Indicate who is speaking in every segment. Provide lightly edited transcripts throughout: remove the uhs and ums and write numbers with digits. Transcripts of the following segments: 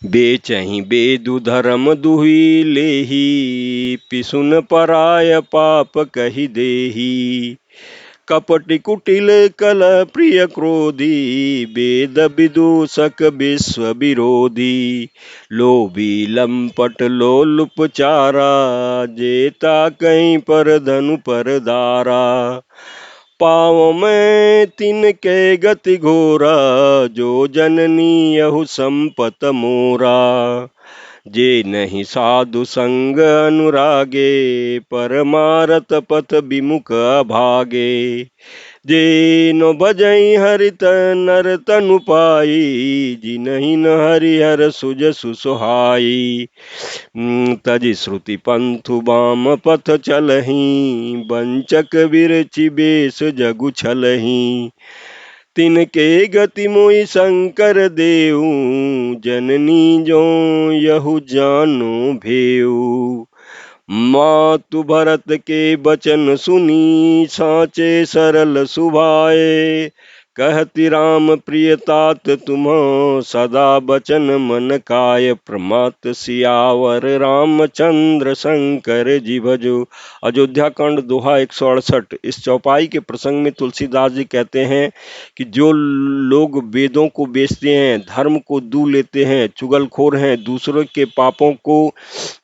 Speaker 1: बेचहि बेदु धर्म दुहि लेहि, पिसुन पराय पाप कहि देहि। कपटि कुटिल कलह प्रिय क्रोधी, वेद विदूषक विश्व विरोधी। लोभी लंपट लोलुप चारा, जेता कहीं पर धनु पर दारा। पाँव में तिनके गति घोरा, जो जननी यहु संपत मोरा। जे नहीं साधु संग अनुरागे, परमारत पथ विमुख भागे। जे न भजई हरित नर तनु पाई, जिनहि न हरिहर सुज सुसुहाई। तज श्रुति पंथु बाम पथ चलहि, वंचक विरचि बेश जगु छलहि। तिनके गति मोहि शंकर देऊ, जननी जो यहु जानो भेऊ। मातु भरत के बचन सुनी, साचे सरल सुभाए। कहति राम प्रिय तात तुम्ह, सदा बचन मन काय। प्रमात सियावर रामचंद्र शंकर जी भजो। अयोध्या कांड दोहा 168। इस चौपाई के प्रसंग में तुलसीदास जी कहते हैं कि जो लोग वेदों को बेचते हैं, धर्म को दू लेते हैं, चुगलखोर हैं, दूसरों के पापों को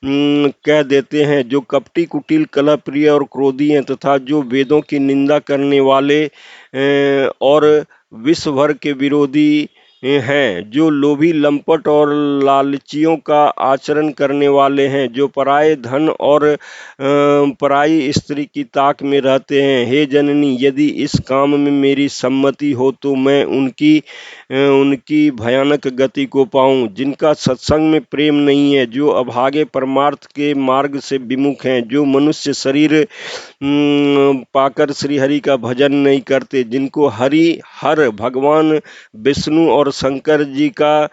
Speaker 1: कह देते हैं, जो कपटी कुटिल कलह प्रिय और क्रोधी हैं, तथा जो वेदों की निंदा करने वाले और विश्व भर के विरोधी हैं, जो लोभी लंपट और लालचियों का आचरण करने वाले हैं, जो पराये धन और पराई स्त्री की ताक में रहते हैं। हे जननी, यदि इस काम में मेरी सम्मति हो तो मैं उनकी भयानक गति को पाऊं। जिनका सत्संग में प्रेम नहीं है, जो अभागे परमार्थ के मार्ग से विमुख हैं, जो मनुष्य शरीर पाकर श्री हरि का भजन नहीं करते, जिनको हर भगवान विष्णु और शंकर जी का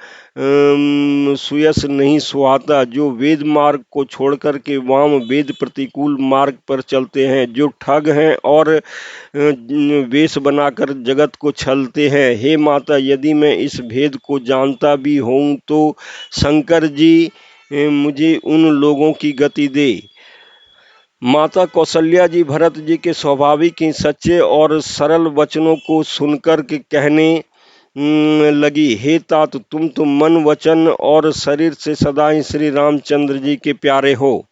Speaker 1: सुयश नहीं सुहाता, जो वेद मार्ग को छोड़कर के वाम वेद प्रतिकूल मार्ग पर चलते हैं, जो ठग हैं और वेश बनाकर जगत को छलते हैं। हे माता, यदि मैं इस भेद को जानता भी हूँ तो शंकर जी मुझे उन लोगों की गति दे। माता कौशल्या जी भरत जी के स्वाभाविक ही सच्चे और सरल वचनों को सुनकर के कहने लगी, हे तात, तुम तो मन वचन और शरीर से सदा ही श्री रामचंद्र जी के प्यारे हो।